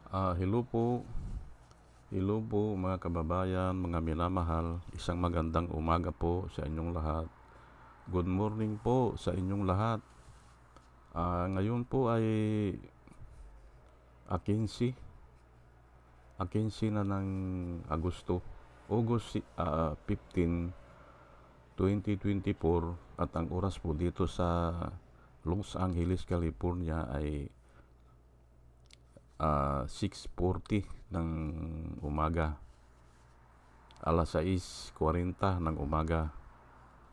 Hello po. Hello po mga kababayan, mga minamahal. Isang magandang umaga po sa inyong lahat. Good morning po sa inyong lahat. Ngayon po ay 15, 15 na ng Agosto, August 15, 2024 at ang oras po dito sa Los Angeles, California ay 6:40 ng umaga. Alas 6:40 ng umaga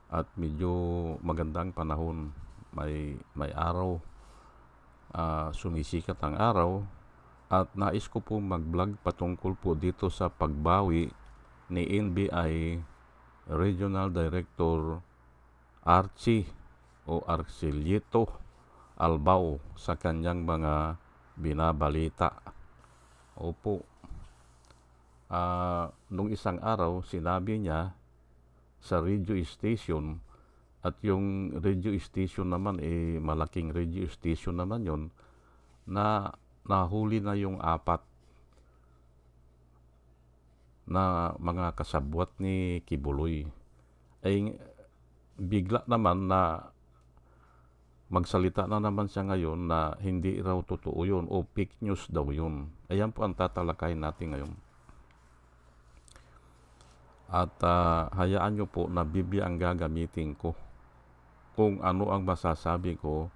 at medyo magandang panahon, may araw, sumisikat ang araw at nais ko po mag-vlog patungkol po dito sa pagbawi ni NBI Regional Director Archie o Arcilito Albao sa kanyang mga binabalita. Opo. Nung isang araw, sinabi niya sa radio station, at yung radio station naman, malaking radio station naman yon, na nahuli na yung 4 na mga kasabwat ni Kibuloy. Ay bigla naman na magsalita na naman siya ngayon na hindi raw totoo yun o fake news daw yun. Ayan po ang tatalakayin natin ngayon. At hayaan nyo po na Biblia ang gagamitin ko kung ano ang masasabi ko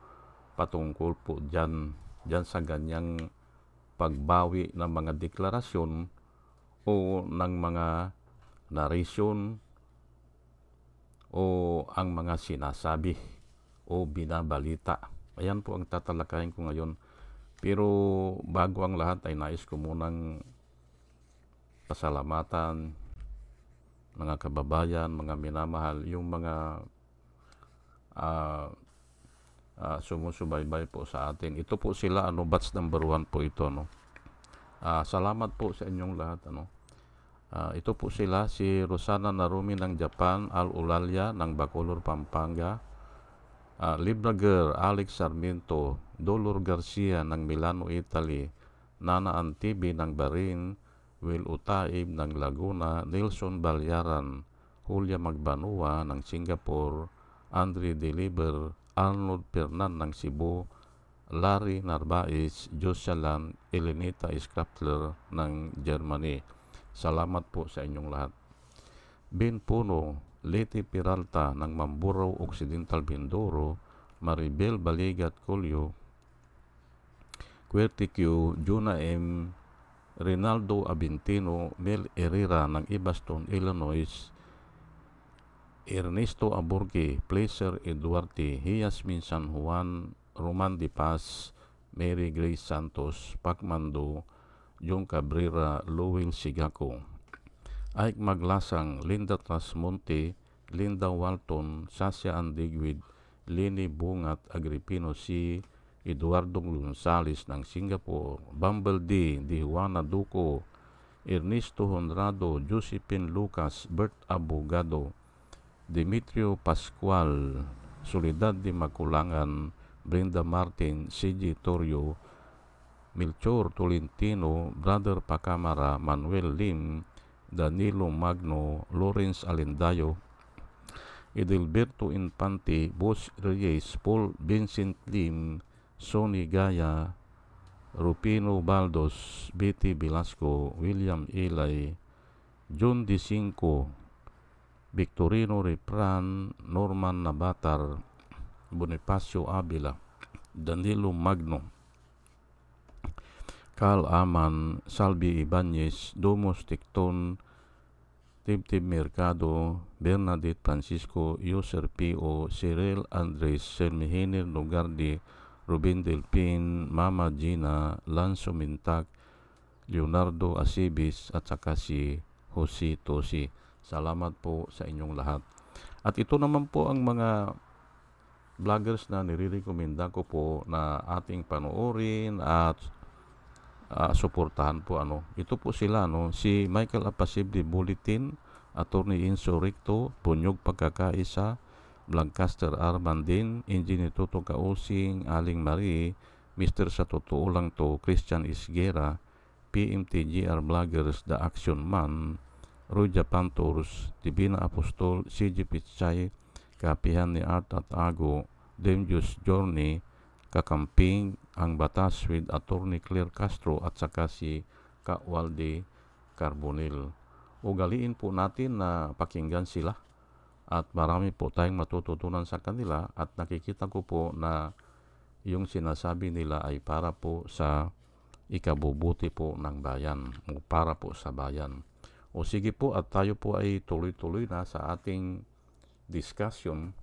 patungkol po dyan sa ganyang pagbawi ng mga deklarasyon o ng mga narration o ang mga sinasabi o binabalita. Ayan po ang tatalakayin ko ngayon. Pero bago ang lahat ay nais ko munang pasalamatan mga kababayan, mga minamahal, yung mga sumusubaybay po sa atin. Ito po sila, batch number 1 po ito, salamat po sa inyong lahat, ito po sila, si Rosana Narumi ng Japan, Al Ulalia ng Bacolor, Pampanga, Libra Girl, Alex Sarmiento, Dolor Garcia ng Milano, Italy, Nana Antibi ng Bahrain, Will Utaib ng Laguna, Nelson Balyaran, Julia Magbanua ng Singapore, Andre Deliver, Arnold Pernan ng Cebu, Larry Narvaez, Josalan, Elenita Skrapler ng Germany. Salamat po sa inyong lahat. Ben Puno, Leti Peralta ng Mamburao Occidental, Mindoro, Maribel Baligat Colio, Querticu, Juna M, Rinaldo Abintino, Mel Herrera ng Ibaston, Illinois, Ernesto Aburque, Placer Eduarte, Yasmin San Juan, Roman De Paz, Mary Grace Santos, Pacmando, Jong Cabrera, Lowell Sigaco, Ike Maglasang, Linda Trasmonte, Linda Walton, Sasha Andigwid, Lini Bungat, Agripino C, Eduardo Gonzales ng Singapore, Bumble D, Juana Duco, Ernesto Honrado, Josephine Lucas, Bert Abogado, Demetrio Pascual, Soledad de Maculangan, Brenda Martin, CJ Torrio, Melchor Tolentino, Brother Pacamara, Manuel Lim, Danilo Magno, Lawrence Alendayo, Edelberto Infante, Boss Reyes, Paul Vincent Lim, Sonny Gaya, Rupino Baldos, Betty Velasco, William Elay, John D. Cinco, Victorino Repran, Norman Nabatar, Bonifacio Avila, Danilo Magno, Carl Aman, Salvi Ibanez, Domos Ticton, Tibtib Mercado, Bernadette Francisco, User P.O., Cyril Andres, Selmihiner Nogardi, Ruben Delpin, Mama Gina, Lanzo Mintak, Leonardo Asibis at saka si Jose Tosi. Salamat po sa inyong lahat. At ito naman po ang mga vloggers na nire-recommenda ko po na ating panoorin at suportahan po. Ito po sila, si Michael Apasible Bulletin, Attorney Inso Recto, Bunyog Pagkakaisa, Lancaster Armandin, Engineer Toto Kausing, Aling Marie, Mr. Sa Totoo Lang To, Christian Isguera, PMTGR Vloggers, The Action Man, Roy Japan Tours, Divina Apostol, CG Pichay, Kapihan ni Art at Ago, Dangerous Journey, Kakamping, Ang Batas with Attorney Claire Castro at saka si Kawalde Carbonell. Ugaliin po natin na pakinggan sila at marami po tayong matututunan sa kanila at nakikita ko po na yung sinasabi nila ay para po sa ikabubuti po ng bayan o para po sa bayan. O sige po at tayo po ay tuloy-tuloy na sa ating discussion,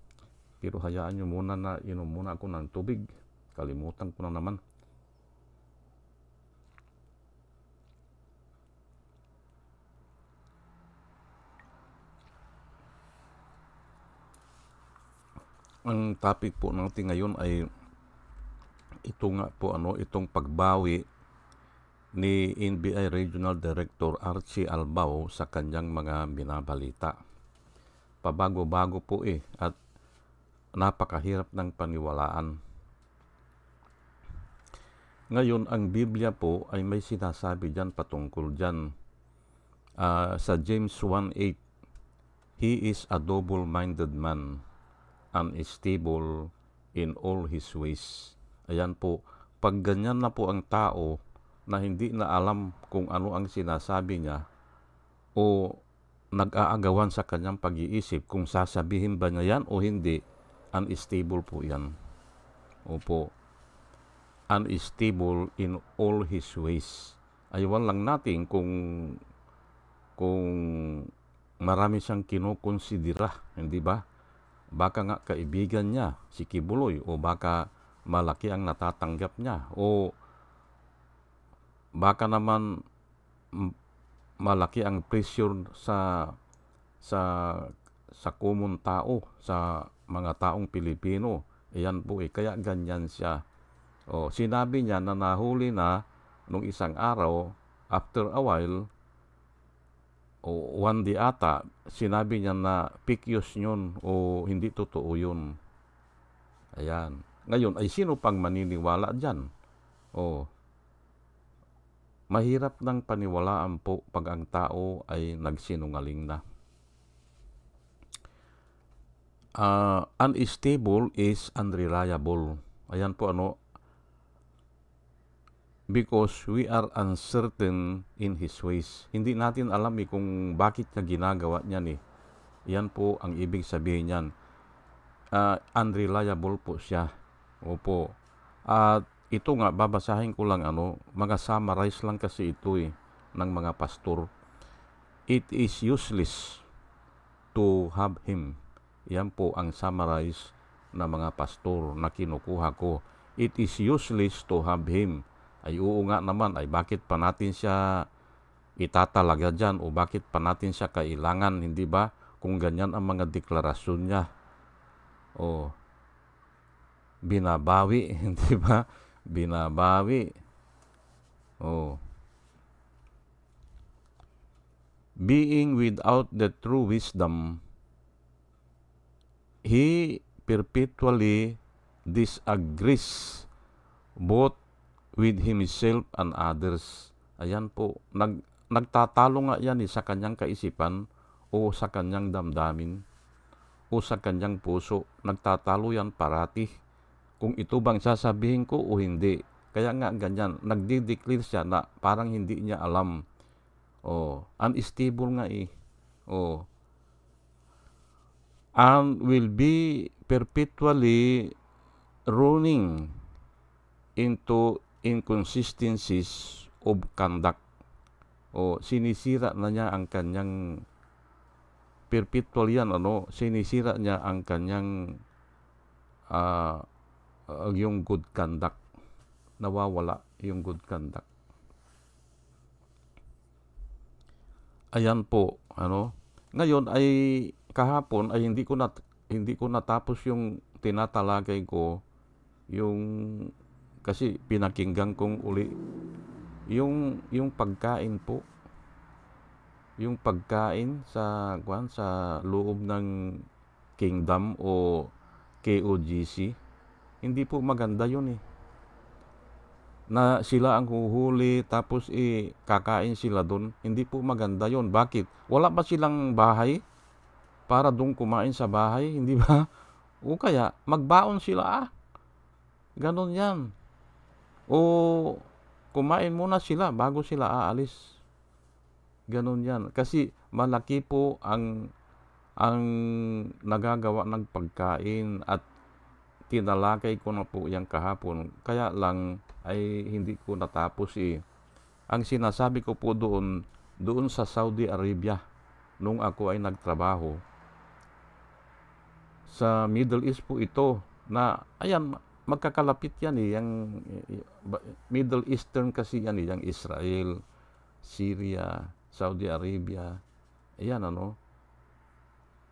pero hayaan nyo muna na inom muna ako ng tubig. Kalimutan ko na naman. Ang topic po natin ngayon ay ito nga po itong pagbawi ni NBI Regional Director Archie Albao sa kanyang mga binabalita. Pabago-bago po at napakahirap ng paniwalaan. Ngayon, ang Biblia po ay may sinasabi dyan patungkol dyan. Sa James 1:8, He is a double-minded man, unstable in all his ways. Ayan po, pag ganyan na po ang tao na hindi na alam kung ano ang sinasabi niya o nag-aagawan sa kanyang pag-iisip kung sasabihin ba niya yan o hindi, unstable po yan. Opo, unstable in all his ways. Ayawan lang natin kung marami siyang kinukonsidera, hindi ba? Baka nga kaibigan niya, si Kibuloy, o baka malaki ang natatanggap niya, o baka naman malaki ang pressure sa common tao, sa mga taong Pilipino. Ayan po kaya ganyan siya. O, sinabi niya na nahuli na nung isang araw, after a while, o one day ata, sinabi niya na fake news yun o hindi totoo yun. Ayan. Ngayon, ay sino pang maniniwala dyan? O, mahirap ng paniwalaan po pag ang tao ay nagsinungaling na. Unstable is unreliable. Ayan po because we are uncertain in His ways. Hindi natin alam kung bakit niya ginagawa niyan Yan po ang ibig sabihin niyan. Unreliable po siya. Opo. At ito nga, babasahin ko lang mga summarize lang kasi ito ng mga pastor. It is useless to have Him. Yan po ang summarize na mga pastor na kinukuha ko. It is useless to have Him. Ay oo nga naman, ay bakit pa natin siya itatalaga dyan o bakit pa natin siya kailangan, hindi ba? Kung ganyan ang mga deklarasyon niya. O, binabawi, hindi ba? Binabawi. O, being without the true wisdom, he perpetually disagrees both with himself and others. Ayan po, nagtatalo nga yan sa kanyang kaisipan o sa kanyang damdamin o sa kanyang puso. Nagtatalo yan parati kung ito bang sasabihin ko o hindi. Kaya nga ganyan, nagdi-declare siya na parang hindi niya alam. Unstable nga and will be perpetually running into inconsistencies of conduct. Sinisira na niya ang kanyang perpetual yan, sinisira niya ang kanyang yung good conduct. Nawawala yung good conduct. Ayan po, Ngayon ay kahapon ay hindi ko natapos yung tinatalakay ko, kasi pinakinggan kong uli yung pagkain po. Yung pagkain sa loob ng Kingdom o KOGC. Hindi po maganda yun na sila ang huhuli tapos kakain sila doon. Hindi po maganda yon. Bakit? Wala ba silang bahay para doon kumain sa bahay? Hindi ba? O kaya magbaon sila Ganon yan. O kumain muna sila bago sila aalis. Ganon yan. Kasi malaki po ang nagagawa ng pagkain at tinalakay ko na po yan kahapon. Kaya lang ay hindi ko natapos Ang sinasabi ko po doon sa Saudi Arabia, nung ako ay nagtrabaho, sa Middle East po ito, na ayan, magkakalapit yan yung Middle Eastern kasi yan yung Israel, Syria, Saudi Arabia, ayan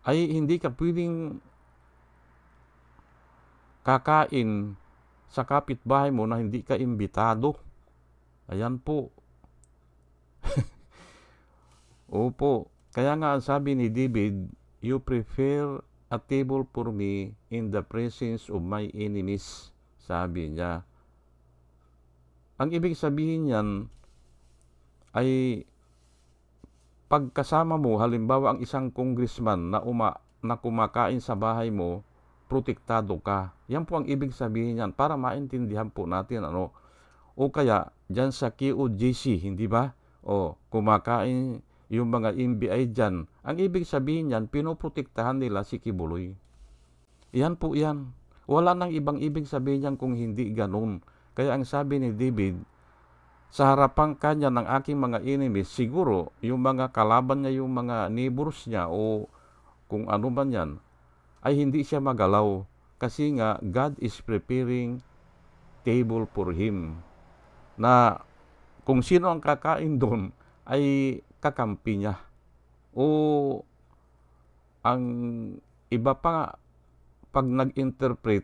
ay hindi ka pwedeng kakain sa kapitbahay mo na hindi ka imbitado. Ayan po. Opo. Kaya nga sabi ni David, you prepare a table for me in the presence of my enemies. Sabi niya. Ang ibig sabihin niyan ay pagkasama mo, halimbawa ang isang congressman na kumakain sa bahay mo, protektado ka. Yan po ang ibig sabihin niyan para maintindihan po natin O kaya diyan sa QOGC, hindi ba? Kumakain yung mga NBI diyan. Ang ibig sabihin niyan, pinoprotektahan nila si Kibuloy. Yan po yan. Wala nang ibang ibig sabihin niyan kung hindi ganun. Kaya ang sabi ni David, sa harapan kanya ng aking mga enemies, siguro yung mga kalaban niya, yung mga neighbors niya o kung ano man yan, ay hindi siya magalaw. Kasi nga, God is preparing table for him. Na kung sino ang kakain doon, ay kakampi niya. O ang iba pa, pag nag-interpret,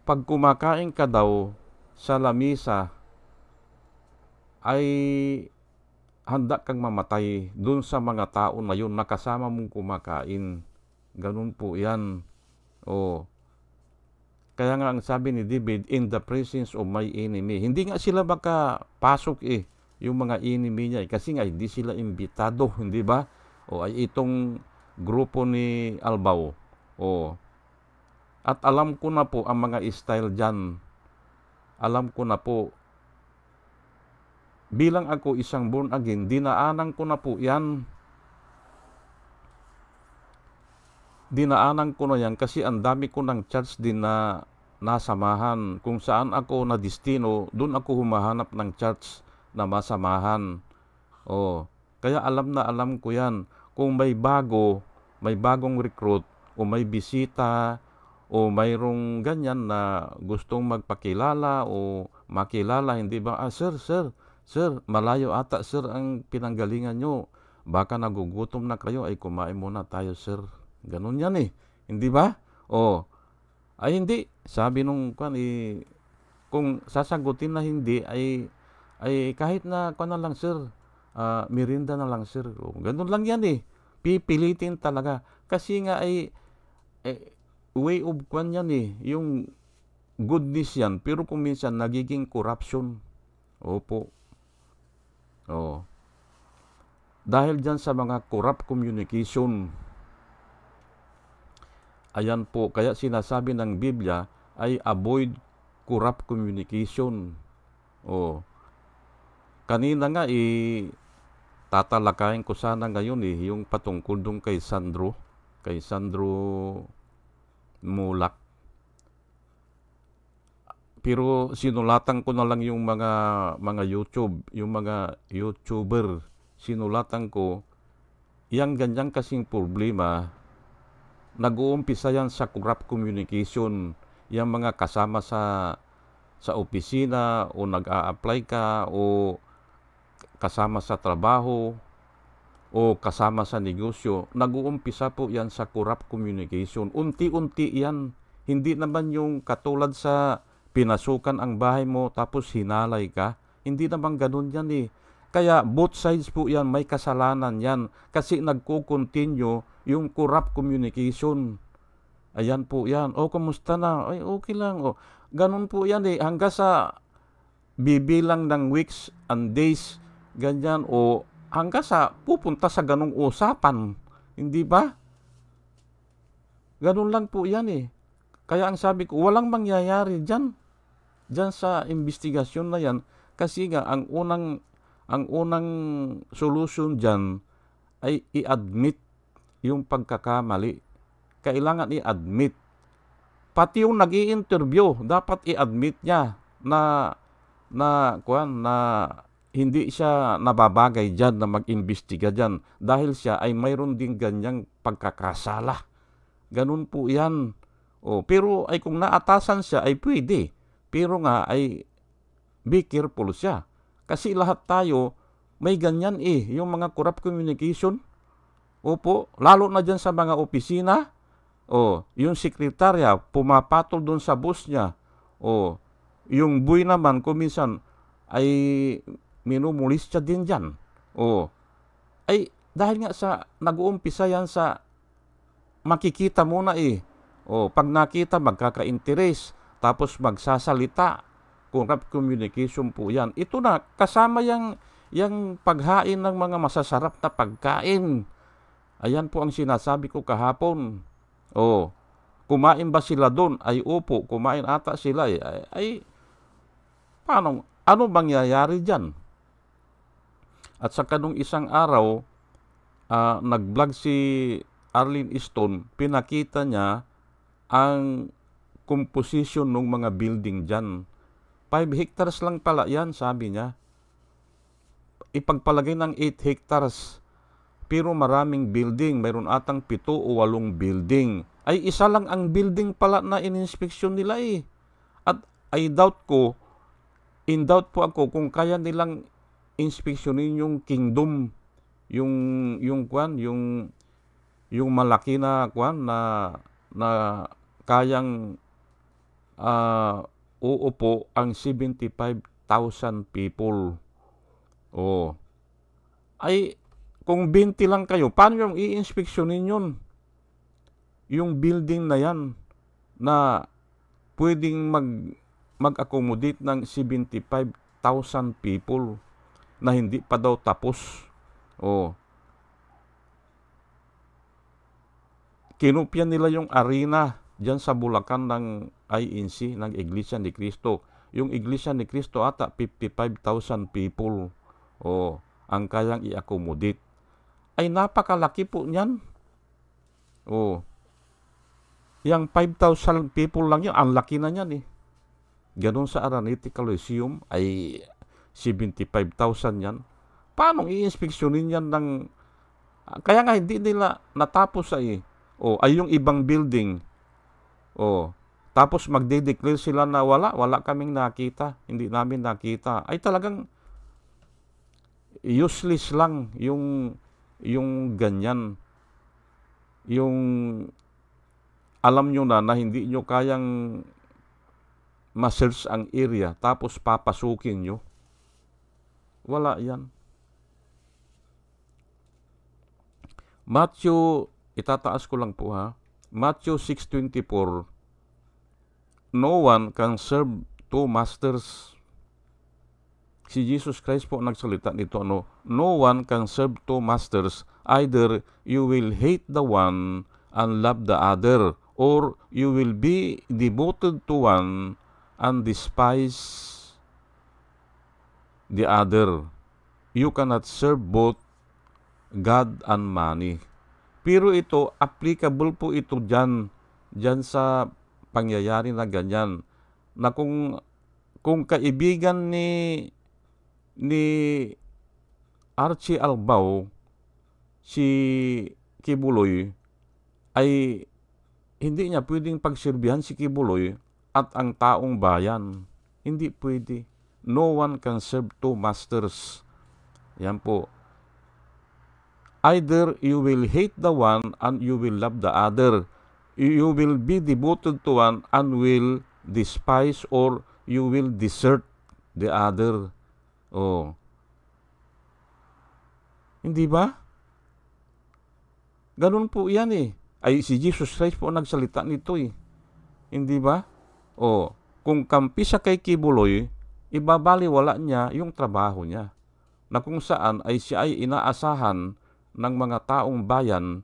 pag kumakain ka daw sa lamisa, ay handa kang mamatay dun sa mga tao na yun nakasama mong kumakain. Ganun po yan. Kaya nga ang sabi ni David, in the presence of my enemy. Hindi nga sila makapasok yung mga enemy niya kasi nga hindi sila imbitado, hindi ba? Ay itong grupo ni Albao. At alam ko na po ang mga style dyan. Alam ko na po. Bilang ako isang born again, dinaanan ko na po yan. Dinaanan ko na yan kasi ang dami ko ng church din na nasamahan. Kung saan ako na destino, doon ako humahanap ng church na masamahan. Kaya alam ko yan. Kung may bagong recruit, o may bisita, o mayroong ganyan na gustong magpakilala o makilala, hindi ba? Sir, malayo ata sir ang pinanggalingan nyo. Baka nagugutom na kayo, ay kumain muna tayo sir. Ganun yan hindi ba? Ay hindi. Sabi nung kung sasagutin na hindi, ay kahit na na lang sir, merinda na lang sir. Ganun lang yan Pipilitin talaga. Kasi nga way of yan yung goodness yan. Pero kung minsan nagiging corruption. Opo. Dahil dyan sa mga corrupt communication. Ayan po, kaya sinasabi ng Biblia ay avoid corrupt communication. Kanina nga tatalakayin ko sana ngayon yung patungkol dun kay Sandro Mulak. Pero sinulatan ko na lang yung mga YouTuber. Sinulatan ko, yang ganyan kasing problema, nag-uumpisa yan sa corrupt communication. Yang mga kasama sa opisina, o nag-a-apply ka, o kasama sa trabaho, o kasama sa negosyo, nag-uumpisa po yan sa corrupt communication. Unti-unti yan. Hindi naman yung katulad sa pinasukan ang bahay mo tapos hinalay ka. Hindi naman ganun yan Kaya both sides po yan, may kasalanan yan. Kasi nagko-continue yung corrupt communication. Ayan po yan. Kumusta na? Ay, okay lang. Ganun po yan eh. Hanggang sa bibilang ng weeks and days, ganyan, o hanggang sa pupunta sa ganung usapan. Hindi ba? Ganun lang po yan eh. Kaya ang sabi ko, walang mangyayari dyan. Dyan sa investigasyon na yan. Kasi nga, ang unang solution dyan ay i-admit yung pagkakamali. Kailangan i-admit. Pati yung nag-i-interview, dapat i-admit niya na hindi siya nababagay dyan na mag-imbestiga dyan dahil siya ay mayroon din ganyang pagkakasala. Ganun po yan. Pero ay kung naatasan siya ay pwede. Pero nga ay be careful siya. Kasi lahat tayo may ganyan yung mga corrupt communication. Opo, lalo na dyan sa mga opisina. Yung sekretarya pumapatol doon sa boss niya. Yung boy naman kuminsan ay minumulis siya din dyan. Ay dahil nga sa nag-uumpisa yan sa makikita muna pag nakita magkaka-interes tapos magsasalita. Corrupt communication po yan. Ito na kasama yung paghain ng mga masasarap na pagkain. Ayan po ang sinasabi ko kahapon. Kumain ba sila doon? Ay opo, kumain ata sila ay paano? Ano mangyayari dyan? At sa kanong isang araw, nag-vlog si Arlene Stone, pinakita niya ang composition ng mga building dyan. 5 hectares lang pala yan, sabi niya. Ipagpalagay ng 8 hectares. Pero maraming building. Mayroon atang 7 o 8 building. Ay isa lang ang building pala na in-inspection nila At in doubt po ako kung kaya nilang inspeksyonin yung kingdom, yung malaki na na kayang uupo ang 75,000 people. Ay kung 20 lang kayo, paano yung i-inspeksyonin yun? Yung building na yan na pwedeng mag-accommodate ng 75,000 people na hindi pa daw tapos. Kinupyan nila yung arena dyan sa Bulacan ng INC, ng Iglesia ni Cristo. Yung Iglesia ni Cristo ata 55,000 people ang kayang i-accommodate. Ay napakalaki po niyan. Yang 5,000 people lang yan, ang laki na niyan Ganon sa Araneta Coliseum ay 75,000 yan. Paano i-inspeksyonin yan ng... Kaya nga hindi nila natapos ay yung ibang building. Tapos magde-declare sila na wala kaming nakita, hindi namin nakita. Ay talagang useless lang yung ganyan. Yung alam nyo na hindi nyo kayang ma-search ang area tapos papasukin nyo. Wala yan. Matthew, itataas ko lang po Matthew 6:24, no one can serve two masters. Si Jesus Christ po nagsalita nito, no one can serve two masters. Either you will hate the one and love the other, or you will be devoted to one and despise the other. You cannot serve both God and money. Pero ito, applicable po ito dyan sa pangyayari na ganyan. Na kung kaibigan ni Archie Albao, si Kibuloy, ay hindi niya pwedeng pagsirbihan si Kibuloy at ang taong bayan. Hindi pwede. No one can serve two masters. Yan po. Either you will hate the one and you will love the other. You will be devoted to one and will despise, or you will desert the other. Hindi ba? Ganun po yan Ay si Jesus Christ po nagsalita nito Hindi ba? kung kampi siya kay Kibuloy, ibabaliwala niya yung trabaho niya, na kung saan ay siya ay inaasahan ng mga taong bayan,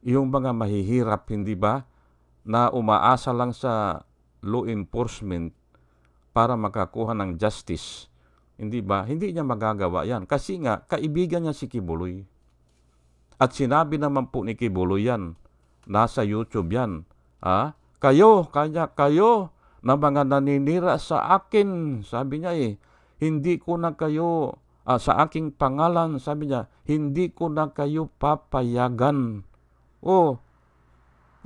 yung mga mahihirap, hindi ba, na umaasa lang sa law enforcement para makakuha ng justice, hindi ba? Hindi niya magagawa yan kasi nga kaibigan niya si Kibuloy. At sinabi naman po ni Kibuloy yan, nasa YouTube yan, kayo na mga naninira sa akin, sabi niya hindi ko na kayo, sa aking pangalan, sabi niya, hindi ko na kayo papayagan.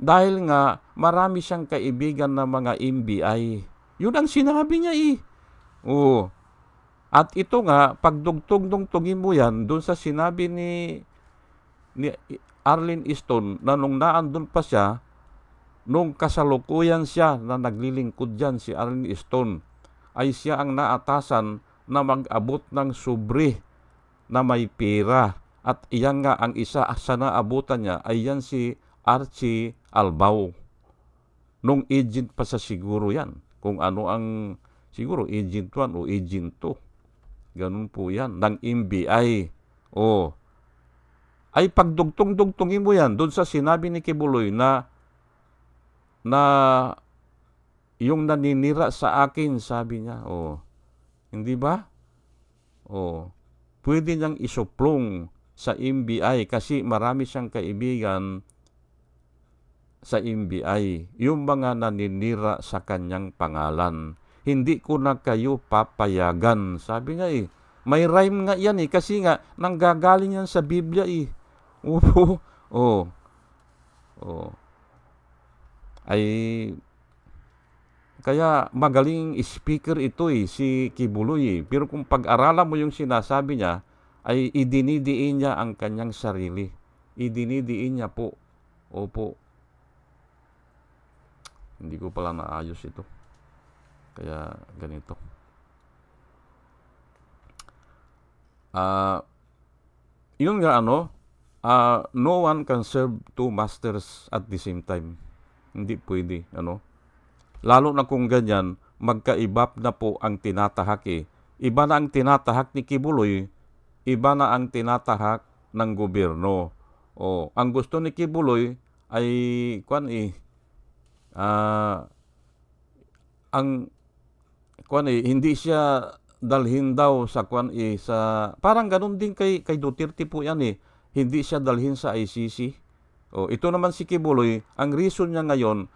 Dahil nga marami siyang kaibigan na mga MBI. Yun ang sinabi niya At ito nga, pagdugtong-dugtongin mo yan, doon sa sinabi ni Arlene Easton, na nung naandun pa siya, nung kasalukuyan siya na naglilingkod dyan, si Arlene Easton, ay siya ang naatasan na mag-abot ng sobre na may pera. At iyan nga ang isa sa naabutan niya ay yan si Archie Albao. Nung agent pa sa siguro yan. Kung ano ang siguro agent 1 o agent 2. Ganun po yan. Ng MBI. Ay pagdugtong-dugtongin mo yan doon sa sinabi ni Kibuloy na yung naninira sa akin, sabi niya. Hindi ba? Pwede niyang isuplong sa MBI kasi marami siyang kaibigan sa MBI. Yung mga naninira sa kanyang pangalan. Hindi ko na kayo papayagan. Sabi niya May rhyme nga yan kasi nga nanggagaling yan sa Biblia Ay kaya magaling speaker ito si Kibuloy Pero kung pag-aralan mo yung sinasabi niya, ay idinidiin niya ang kanyang sarili. Idinidiin niya po. Opo. Hindi ko pala naayos ito. Kaya ganito. Yun nga no one can serve two masters at the same time. Hindi pwede, Lalo na kung ganyan, magkaiba na po ang tinatahak Iba na ang tinatahak ni Kibuloy, iba na ang tinatahak ng gobyerno. Ang gusto ni Kibuloy ay hindi siya dalhin daw sa sa parang ganun din kay Duterte po yan Hindi siya dalhin sa ICC. Ito naman si Kibuloy, ang reason niya ngayon,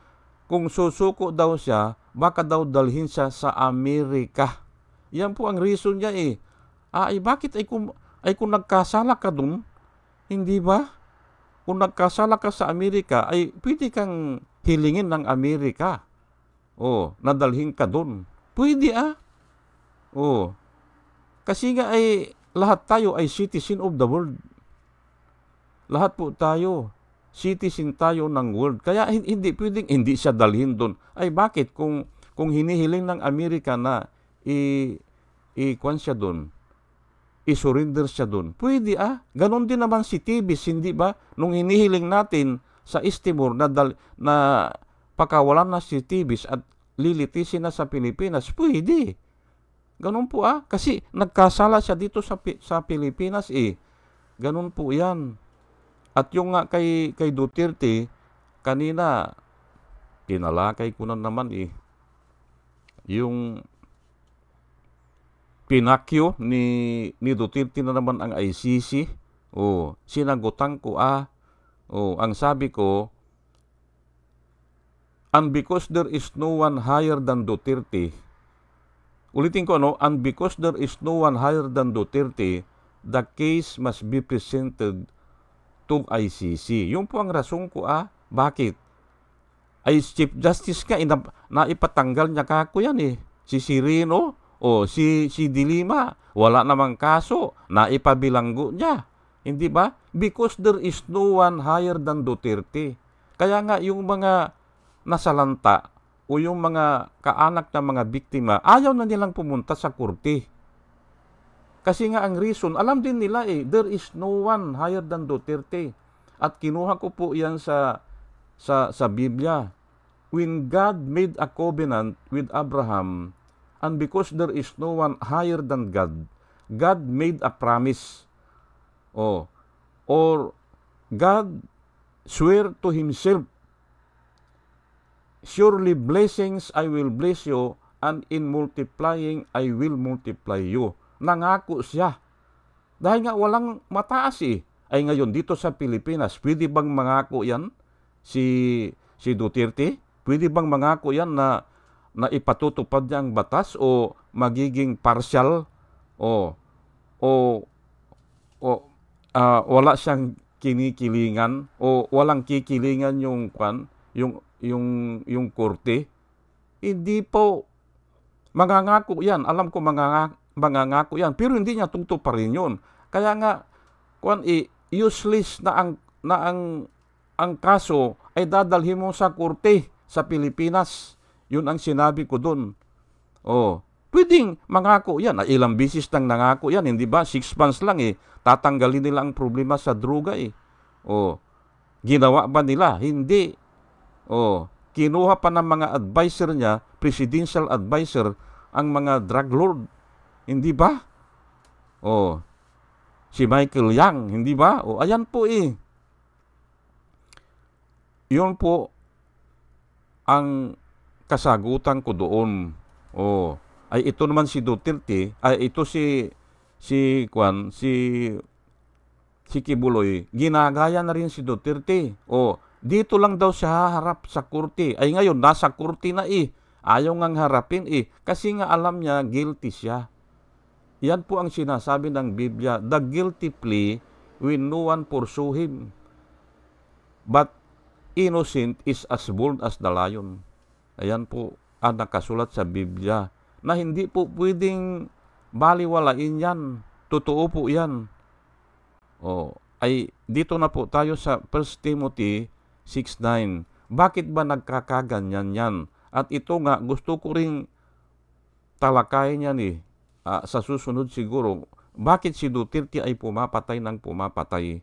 kung susuko daw siya, baka daw dalhin siya sa Amerika. Yan po ang reason niya bakit kung nagkasala ka dun, hindi ba? Kung nagkasala ka sa Amerika, ay pwede kang hilingin ng Amerika. Nadalhin ka dun. Pwede Kasi nga lahat tayo ay citizen of the world. Lahat po tayo, citizen tayo ng world. Kaya hindi pwedeng hindi siya dalhin doon. Ay bakit kung hinihiling ng Amerika na siya doon, i-surrender siya doon. Pwede Ganon din naman si Tibis, hindi ba? Nung hinihiling natin sa East Timor na pakawalan na si Tibis at lilitisin na sa Pilipinas, pwede. Ganon po kasi nagkasala siya dito sa Pilipinas Ganon po yan. At yung nga kay Duterte, kanina, tinalakay ko na naman yung pinakyo ni Duterte na naman ang ICC. Sinagutan ko ang sabi ko, and because there is no one higher than Duterte, ulitin ko and because there is no one higher than Duterte, the case must be presented to ICC. Yung po ang rason ko bakit? Ay Chief Justice ka, naipatanggal niya kako yan Si Sirino si De Lima, wala namang kaso, naipabilanggo niya. Hindi ba? Because there is no one higher than Duterte. Kaya nga yung mga nasalanta o yung mga kaanak ng mga biktima, ayaw na nilang pumunta sa korte. Kasi nga ang reason, alam din nila there is no one higher than Duterte. At kinuha ko po yan sa Biblia. when God made a covenant with Abraham, and because there is no one higher than God, God made a promise. Oh, or God swear to himself, surely blessings I will bless you, and in multiplying I will multiply you. Nangako siya. Dahil nga walang mataas eh. Ay ngayon dito sa Pilipinas, pwede bang mangako yan si Duterte? Pwede bang mangako yan na ipatutupad niya ang batas o magiging partial o wala siyang kinikilingan o walang kikilingan yung korte? Hindi po mangangako yan. Alam ko mangangako yan, pero hindi niya tutuparin yun. Kaya nga useless na ang kaso ay dadalhin mo sa korte sa Pilipinas. Yun ang sinabi ko doon. Pwedeng mangako yan. Ilang bisis nang nangako yan, hindi ba? 6 months lang tatanggalin nila ang problema sa droga Ginawa ba nila? Hindi. Kinuha pa ng mga advisor niya, presidential advisor, ang mga drug lord. Hindi ba? Si Michael Yang, hindi ba? Ayan po Yun po ang kasagutan ko doon. Ay ito naman si Duterte, ay ito si Kibuloy, ginagaya na rin si Duterte. Dito lang daw siya haharap sa korte. Ay ngayon, nasa korte na Ayaw ngang harapin kasi nga alam niya, guilty siya. Yan po ang sinasabi ng Biblia, the guilty plea when no one pursue him. But innocent is as bold as the lion. Ayan po ang nakasulat sa Biblia na hindi po pwedeng baliwalain yan. Totoo po yan. Ay dito na po tayo sa 1 Timothy 6:9. Bakit ba nagkakaganyan yan? At ito nga, gusto ko ring talakayin yan sa susunod siguro. Bakit si Duterte ay pumapatay ng pumapatay?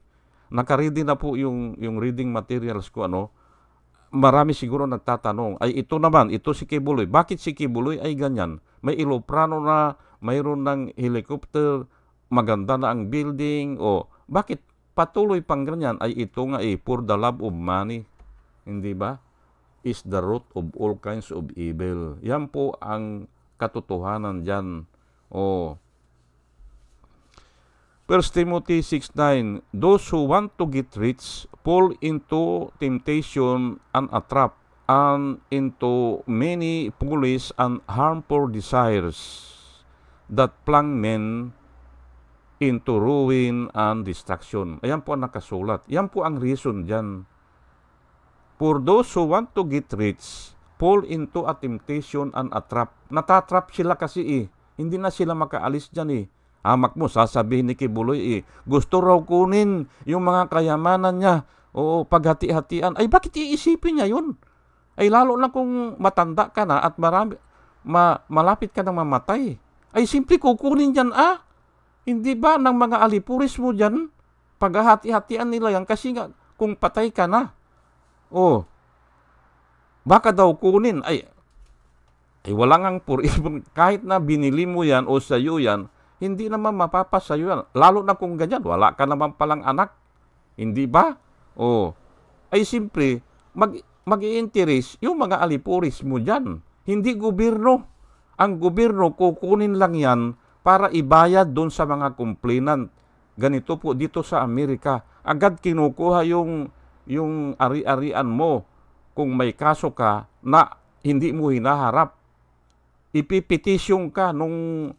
Nakaready na po yung reading materials ko. Marami siguro nagtatanong. Ay ito naman, ito si Kibuloy. Bakit si Kibuloy ay ganyan? May eloplano na, mayroon ng helicopter, maganda na ang building. Bakit patuloy pang ganyan? Ay ito nga for the love of money. Hindi ba? Is the root of all kinds of evil. Yan po ang katotohanan dyan. 1 Timothy 6:9, those who want to get rich fall into temptation and a trap, and into many foolish and harmful desires that plunge men into ruin and destruction. Ayan po ang nakasulat. Yan po ang reason dyan. For those who want to get rich fall into a temptation and a trap. Natatrap sila kasi Hindi na sila makaalis dyan Hamak mo, sasabihin ni Kibuloy gusto raw kunin yung mga kayamanan niya. Paghati-hatian. Ay bakit iisipin niya yun? Ay lalo na kung matanda ka na at malapit ka nang mamatay. Ay simple kukunin dyan Hindi ba ng mga alipuris mo dyan? Paghahati-hatian nila yan kasi nga kung patay ka na. Baka daw kunin. Ay wala ngang puripon. Kahit na binili mo yan o sa'yo yan, hindi naman mapapasayo yan. Lalo na kung ganyan, wala ka naman palang anak. Hindi ba? Ay simpre, mag-i-interest yung mga alipuris mo dyan. Hindi gobyerno. Ang gobyerno, kukunin lang yan para ibayad doon sa mga complainant. Ganito po dito sa Amerika. Agad kinukuha yung ari-arian mo kung may kaso ka na hindi mo hinaharap. Ipipetisyon ka nung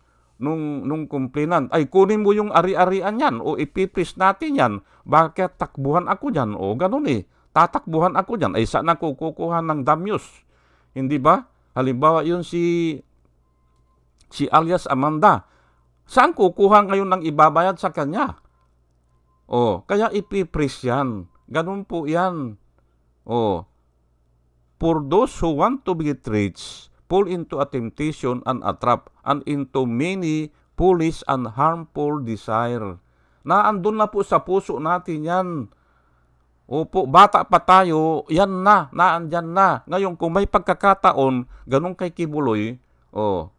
complainant. Ay kunin mo yung ari-arian yan o ipipris natin yan. Bakit takbuhan ako dyan? Ganun tatakbuhan ako dyan. Ay saan ako kukuha ng damyos? Hindi ba? Halimbawa yun si alias Amanda. Saan kukuha ngayon ng ibabayad sa kanya? Kaya ipipris yan. Ganun po yan. For those who want to be rich, fall into a temptation and a trap, and into many foolish and harmful desire. Naandun na po sa puso natin yan. Opo, bata pa tayo, yan na, naandyan na. Ngayon, kung may pagkakataon, ganun kay Kibuloy, oh,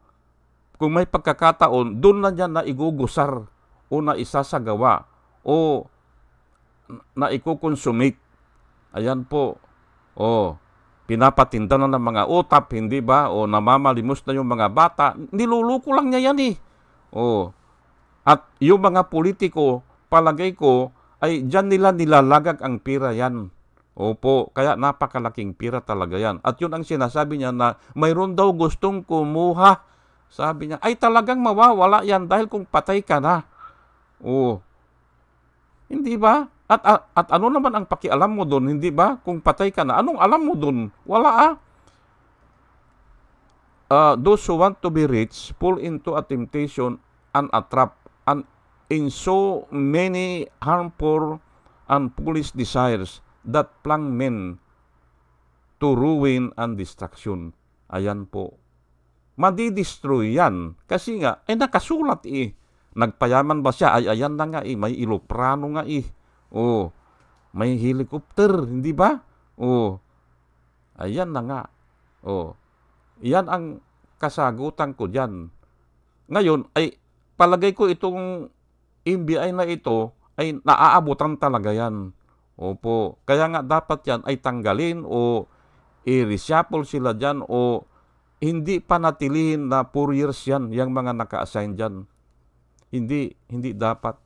kung may pagkakataon, doon na dyan na igugusar o na isasagawa o na ikukonsummate. Ayan po. O, pinapatinda na ng mga utap, hindi ba? O namamalimos na yung mga bata. Niluluko lang niya yan eh. O, at yung mga politiko, palagay ko, ay dyan nila nilalagag ang pira yan. Opo, kaya napakalaking pira talaga yan. At yun ang sinasabi niya na mayroon daw gustong kumuha. Sabi niya, ay talagang mawawala yan dahil kung patay ka na. Oh, hindi ba? At ano naman ang pakialam mo doon, hindi ba? Kung patay ka na, anong alam mo doon? Wala ah. Those who want to be rich fall into a temptation and a trap and in so many harmful and foolish desires that plunge men to ruin and destruction. Ayan po. Madidestroy yan. Kasi nga, nakasulat eh. Nagpayaman ba siya? Ay, ayan na nga eh. May iloprano nga eh. Oh, may helicopter, hindi ba? Oh, ayan na nga. Oh, yan ang kasagutan ko dyan. Ngayon, ay palagay ko itong NBI na ito ay naaabutan talaga yan. Opo. Kaya nga dapat yan ay tanggalin o i-reshuffle sila dyan o hindi panatilihin na 4 years yan, yung mga naka-assign dyan. Hindi dapat.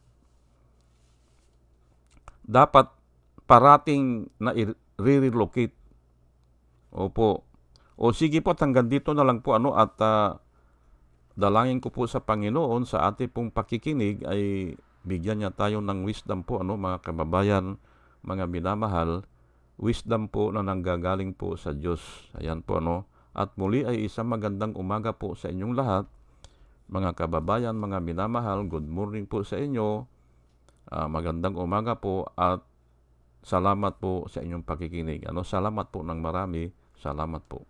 Dapat parating na i-relocate. Opo. O sige po, hanggang dito na lang po at dalangin ko po sa Panginoon sa ating pong pakikinig ay bigyan niya tayo ng wisdom po mga kababayan, mga minamahal, wisdom po na nanggagaling po sa Diyos. Ayan po At muli ay isang magandang umaga po sa inyong lahat. Mga kababayan, mga minamahal, good morning po sa inyo. Magandang umaga po at salamat po sa inyong pakikinig. Salamat po ng marami. Salamat po.